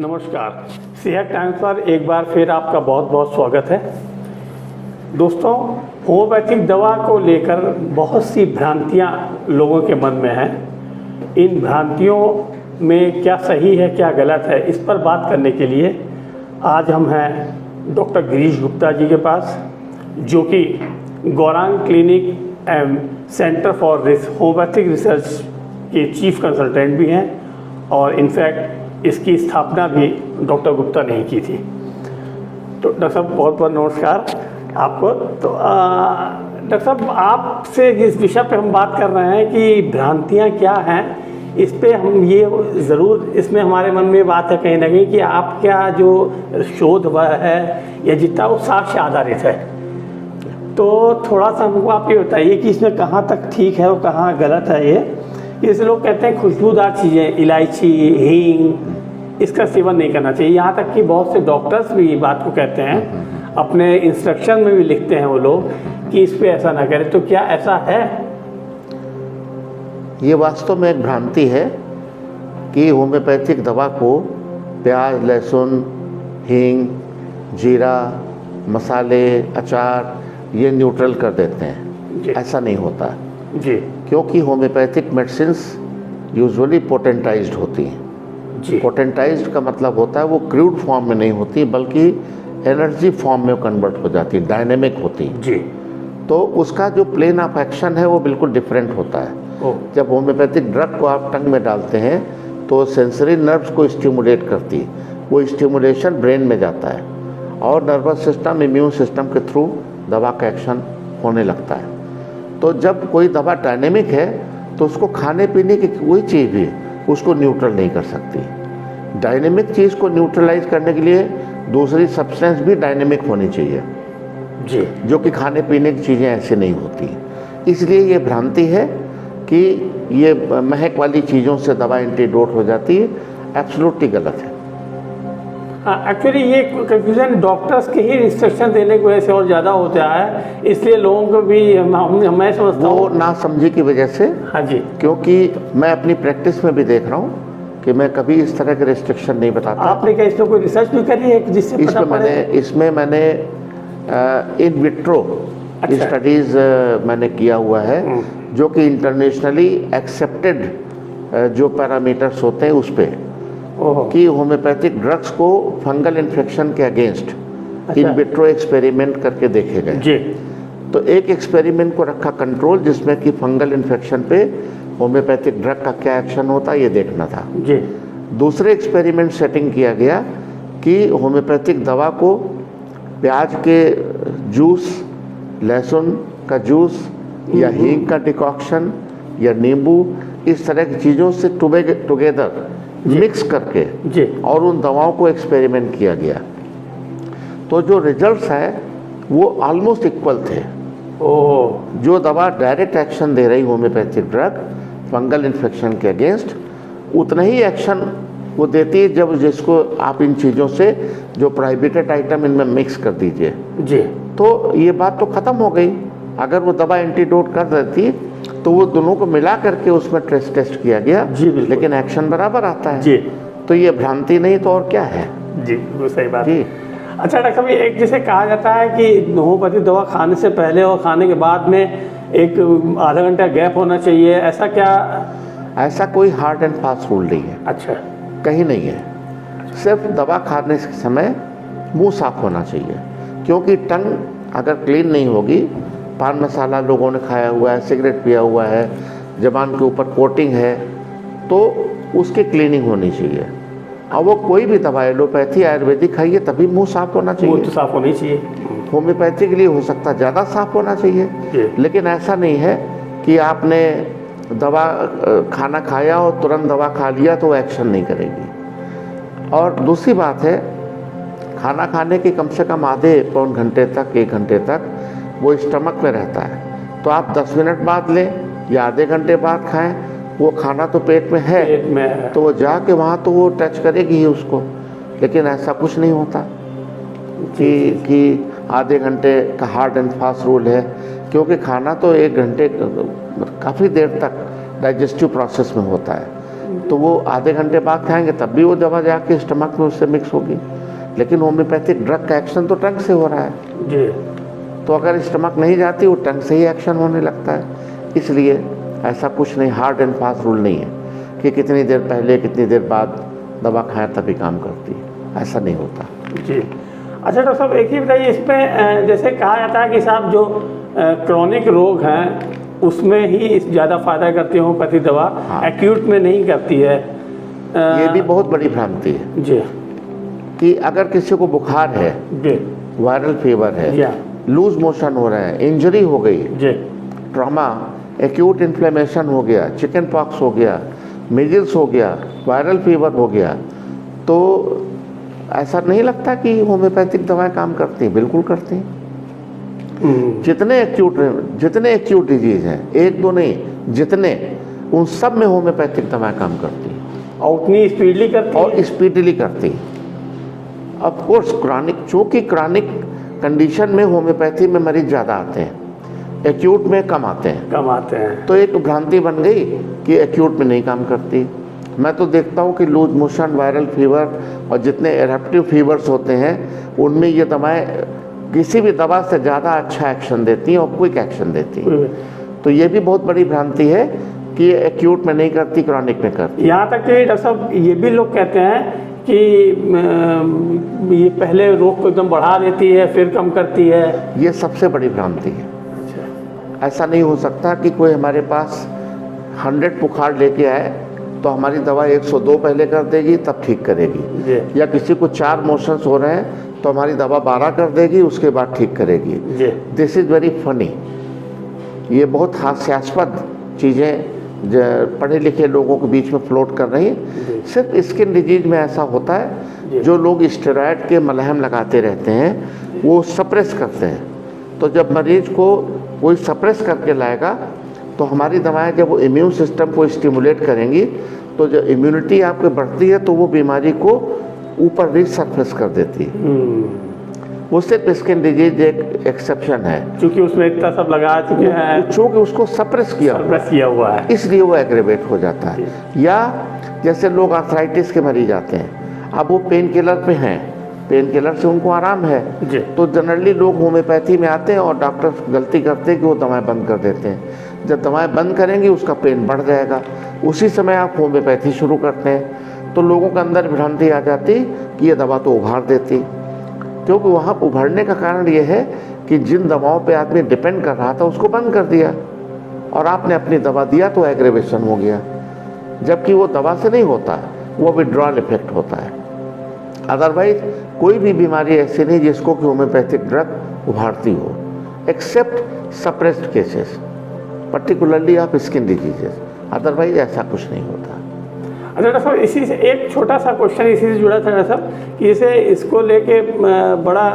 नमस्कार। सेहत टाइम्स पर एक बार फिर आपका बहुत बहुत स्वागत है। दोस्तों, होम्योपैथिक दवा को लेकर बहुत सी भ्रांतियां लोगों के मन में हैं। इन भ्रांतियों में क्या सही है क्या गलत है, इस पर बात करने के लिए आज हम हैं डॉक्टर गिरीश गुप्ता जी के पास, जो कि Gaurang clinic and centre for homeopathic research के चीफ कंसल्टेंट भी हैं और इनफैक्ट इसकी स्थापना भी डॉक्टर गुप्ता ने ही की थी। तो डॉक्टर साहब बहुत बहुत नमस्कार आपको। तो डॉक्टर साहब, आपसे जिस विषय पे हम बात कर रहे हैं कि भ्रांतियां क्या हैं, इस पे हम ये ज़रूर, इसमें हमारे मन में बात है कहीं ना कहीं कि आपका जो शोध हुआ है या जितना वो साक्ष्य आधारित है। तो थोड़ा सा हमको आप ये बताइए कि इसमें कहाँ तक ठीक है और कहाँ गलत है। ये जैसे लोग कहते हैं खुशबूदार चीज़ें, इलायची, हींग, इसका सेवन नहीं करना चाहिए। यहाँ तक कि बहुत से डॉक्टर्स भी ये बात को कहते हैं, अपने इंस्ट्रक्शन में भी लिखते हैं वो लोग कि इस पे ऐसा ना करें। तो क्या ऐसा है? ये वास्तव में एक भ्रांति है कि होम्योपैथिक दवा को प्याज, लहसुन, हींग, जीरा, मसाले, अचार ये न्यूट्रल कर देते हैं। ऐसा नहीं होता जी, क्योंकि होम्योपैथिक मेडिसिन्स यूजुअली पोटेंटाइज्ड होती हैं। जी, पोटेंटाइज्ड का मतलब होता है वो क्रूड फॉर्म में नहीं होती बल्कि एनर्जी फॉर्म में कन्वर्ट हो जाती है, डायनेमिक होती है। जी। तो उसका जो प्लेन ऑफ एक्शन है वो बिल्कुल डिफरेंट होता है। जब होम्योपैथिक ड्रग को आप टंग में डालते हैं तो सेंसरी नर्व्स को स्टिमुलेट करती है, वो स्टिमुलेशन ब्रेन में जाता है और नर्वस सिस्टम, इम्यून सिस्टम के थ्रू दवा का एक्शन होने लगता है। तो जब कोई दवा डायनेमिक है तो उसको खाने पीने की कोई चीज़ भी उसको न्यूट्रल नहीं कर सकती। डायनेमिक चीज़ को न्यूट्रलाइज करने के लिए दूसरी सब्सटेंस भी डायनेमिक होनी चाहिए जी, जो कि खाने पीने की चीज़ें ऐसे नहीं होती। इसलिए ये भ्रांति है कि ये महक वाली चीज़ों से दवा एंटीडोट हो जाती है, एब्सोल्युटली गलत है। हाँ, एक्चुअली ये कंफ्यूजन डॉक्टर्स के ही इंस्ट्रक्शन देने की वजह से और ज़्यादा होता है, इसलिए लोगों को भी मैं समझता हूँ वो ना समझी की वजह से। हाँ जी, क्योंकि मैं अपनी प्रैक्टिस में भी देख रहा हूँ कि मैं कभी इस तरह के रिस्ट्रिक्शन नहीं बताता। आपने क्या इसमें कोई रिसर्च भी करी है जिससे पता पड़े? इसमें मैंने इन विट्रो स्टडीज़ मैंने किया हुआ है जो कि इंटरनेशनली एक्सेप्टेड जो पैरामीटर्स होते हैं उस पर कि होम्योपैथिक ड्रग्स को फंगल इन्फेक्शन के अगेंस्ट इन विट्रो एक्सपेरिमेंट करके देखे गए जी। तो एक एक्सपेरिमेंट को रखा कंट्रोल, जिसमें कि फंगल इन्फेक्शन पे होम्योपैथिक ड्रग का क्या एक्शन होता है ये देखना था जी। दूसरे एक्सपेरिमेंट सेटिंग किया गया कि होम्योपैथिक दवा को प्याज के जूस, लहसुन का जूस या हींग का डिकॉक्शन या नींबू, इस तरह की चीज़ों से टुगेदर मिक्स करके जी, और उन दवाओं को एक्सपेरिमेंट किया गया। तो जो रिजल्ट्स हैं वो ऑलमोस्ट इक्वल थे। जो दवा डायरेक्ट एक्शन दे रही होम्योपैथिक ड्रग फंगल इन्फेक्शन के अगेंस्ट, उतना ही एक्शन वो देती है जब जिसको आप इन चीज़ों से जो प्रोहिबिटेड आइटम इनमें मिक्स कर दीजिए जी। तो ये बात तो ख़त्म हो गई। अगर वो दवा एंटीडोट कर देती तो वो दोनों को मिला करके उसमें टेस्ट किया गया जी, लेकिन एक्शन बराबर आता है जी। तो ये भ्रांति नहीं तो और क्या है जी, बिल्कुल सही बात जी। अच्छा डॉक्टर साहब, एक जैसे कहा जाता है कि होम्योपैथिक दवा खाने से पहले और खाने के बाद में एक आधा घंटा गैप होना चाहिए, ऐसा क्या? ऐसा कोई हार्ड एंड फास्ट रूल नहीं है, अच्छा, कहीं नहीं है। सिर्फ दवा खाने के समय मुंह साफ होना चाहिए, क्योंकि टंग अगर क्लीन नहीं होगी, पान मसाला लोगों ने खाया हुआ है, सिगरेट पिया हुआ है, ज़बान के ऊपर कोटिंग है, तो उसकी क्लीनिंग होनी चाहिए। और वो कोई भी दवा, एलोपैथी, आयुर्वेदिक खाइए तभी मुंह साफ होना चाहिए। वो तो साफ होनी चाहिए। होम्योपैथी के लिए हो सकता है ज़्यादा साफ होना चाहिए, लेकिन ऐसा नहीं है कि आपने दवा खाना खाया और तुरंत दवा खा लिया तो एक्शन नहीं करेगी। और दूसरी बात है, खाना खाने के कम से कम आधे पौन घंटे तक, 1 घंटे तक वो स्टमक में रहता है। तो आप 10 मिनट बाद लें या आधे घंटे बाद खाएं, वो खाना तो पेट में है, तो वो जाके वहाँ तो वो टच करेगी ही उसको। लेकिन ऐसा कुछ नहीं होता कि आधे घंटे का हार्ड एंड फास्ट रूल है, क्योंकि खाना तो 1 घंटे काफ़ी देर तक डाइजेस्टिव प्रोसेस में होता है। तो वो आधे घंटे बाद खाएंगे तब भी वो दवा जाके स्टमक में उससे मिक्स होगी। लेकिन होम्योपैथिक ड्रग का एक्शन तो टंग से हो रहा है जी। तो अगर स्टमक नहीं जाती वो टंग से ही एक्शन होने लगता है। इसलिए ऐसा कुछ नहीं, हार्ड एंड फास्ट रूल नहीं है कि कितनी देर पहले कितनी देर बाद दवा खाएं तभी काम करती है, ऐसा नहीं होता। जी। अच्छा डॉक्टर साहब, एक ही बताइए, इसमें जैसे कहा जाता है कि साहब जो क्रॉनिक रोग हैं उसमें ही ज़्यादा फायदा करती है होम्योपैथी दवा, हाँ। एक्यूट में नहीं करती है। ये भी बहुत बड़ी भ्रांति है जी कि अगर किसी को बुखार है, जी वायरल फीवर है, जी लूज मोशन हो रहा है, इंजरी हो गई, जी ट्रॉमा, एक्यूट इन्फ्लेमेशन हो गया, चिकन पॉक्स हो गया, मिजल्स हो गया, वायरल फीवर हो गया, तो ऐसा नहीं लगता कि होम्योपैथिक दवाएं काम करती हैं? बिल्कुल करती हैं। जितने एक्यूट डिजीज हैं, एक दो नहीं, जितने, उन सब में होम्योपैथिक दवाएं काम करती हैं और उतनी स्पीडली करती और है। स्पीडली करती हैं। ऑफ कोर्स क्रॉनिक, चूँकि क्रॉनिक कंडीशन में होम्योपैथी में मरीज ज़्यादा आते हैं, एक्यूट में कम आते हैं। कम आते हैं। तो एक भ्रांति बन गई कि एक्यूट में नहीं काम करती। मैं तो देखता हूँ कि लूज मोशन, वायरल फीवर और जितने एरप्टिव फीवर्स होते हैं उनमें ये दवाएं किसी भी दवा से ज़्यादा अच्छा एक्शन देती हैं और क्विक एक्शन देती हैं। तो ये भी बहुत बड़ी भ्रांति है कि एक्यूट में नहीं करती, क्रॉनिक में करती। यहाँ तक कि डॉक्टर साहब ये भी लोग कहते हैं कि ये पहले रोग को एकदम बढ़ा देती है फिर कम करती है। ये सबसे बड़ी भ्रांति है। अच्छा। ऐसा नहीं हो सकता कि कोई हमारे पास 100 बुखार लेके आए तो हमारी दवा 102 पहले कर देगी तब ठीक करेगी, जी या किसी को 4 मोशंस हो रहे हैं तो हमारी दवा 12 कर देगी उसके बाद ठीक करेगी। जी। This is very funny. ये बहुत हास्यास्पद चीज़ें पढ़े लिखे लोगों के बीच में फ्लोट कर रही हैं। सिर्फ स्किन डिजीज में ऐसा होता है, जो लोग स्टेरॉयड के मलहम लगाते रहते हैं वो सप्रेस करते हैं। तो जब मरीज को कोई सप्रेस करके लाएगा तो हमारी दवाएं जब वो इम्यून सिस्टम को स्टिमुलेट करेंगी तो जब इम्यूनिटी आपके बढ़ती है तो वो बीमारी को ऊपर रिसर्फेस कर देती है। वो सिर्फ स्किन डिजीज एक एक्सेप्शन है, क्योंकि उसमें इतना सब लगा चुके हैं, चूँकि उसको सप्रेस किया हुआ है, इसलिए वो एग्रेवेट हो जाता है। या जैसे लोग आर्थराइटिस के मरीज आते हैं, अब वो पेन किलर पे हैं, पेन किलर से उनको आराम है, तो जनरली लोग होम्योपैथी में आते हैं और डॉक्टर गलती करते हैं कि वो दवाएं बंद कर देते हैं। जब दवाएं बंद करेंगी उसका पेन बढ़ जाएगा, उसी समय आप होम्योपैथी शुरू करते हैं तो लोगों के अंदर भ्रांति आ जाती कि ये दवा तो उभार देती। क्योंकि वहाँ उभरने का कारण ये है कि जिन दवाओं पे आदमी डिपेंड कर रहा था उसको बंद कर दिया और आपने अपनी दवा दिया तो एग्रेवेशन हो गया, जबकि वो दवा से नहीं होता, वो विड्रॉल इफेक्ट होता है। अदरवाइज कोई भी बीमारी ऐसी नहीं जिसको कि होम्योपैथिक ड्रग उभारती हो, except suppressed cases, particularly of skin diseases, otherwise ऐसा कुछ नहीं होता। अच्छा डॉक्टर साहब, इसी से एक छोटा सा क्वेश्चन इसी से जुड़ा था डॉक्टर साहब कि जैसे इसको लेके बड़ा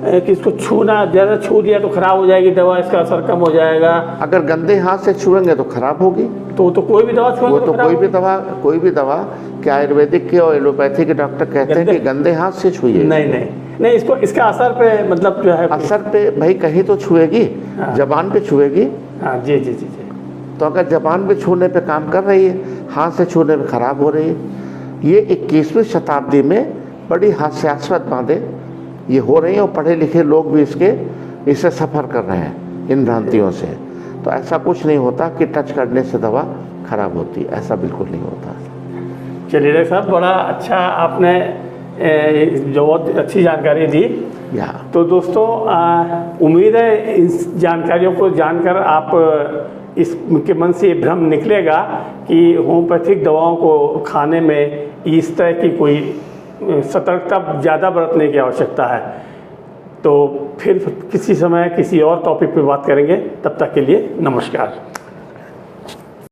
कि इसको छूना, ज़्यादा छू दिया तो ख़राब हो जाएगी दवा, इसका असर कम हो जाएगा। अगर गंदे हाथ से छुएंगे तो ख़राब होगी। तो कोई भी दवा छुएंगे वो तो कोई भी दवा कि आयुर्वेदिक के और एलोपैथी के डॉक्टर कहते हैं कि गंदे हाथ से छुइए। नहीं, इसको इसका असर पे मतलब जो है, असर पे भाई कहीं तो छुएगी, जबान पे छुएगी। हाँ जी जी जी जी। तो अगर जबान पे छूने पे काम कर रही है, हाथ से छूने पे ख़राब हो रही है। ये 21वीं शताब्दी में बड़ी हास्यास्पद बातें ये हो रही हैं और पढ़े लिखे लोग भी इससे सफ़र कर रहे हैं इन भ्रांतियों से। तो ऐसा कुछ नहीं होता कि टच करने से दवा ख़राब होती, ऐसा बिल्कुल नहीं होता। चलिए डॉक्टर साहब, बड़ा अच्छा आपने जो बहुत अच्छी जानकारी दी। तो दोस्तों, उम्मीद है इस जानकारियों को जानकर आप इसके मन से ये भ्रम निकलेगा कि होम्योपैथिक दवाओं को खाने में इस तरह की कोई सतर्कता ज़्यादा बरतने की आवश्यकता है। तो फिर किसी समय किसी और टॉपिक पर बात करेंगे, तब तक के लिए नमस्कार।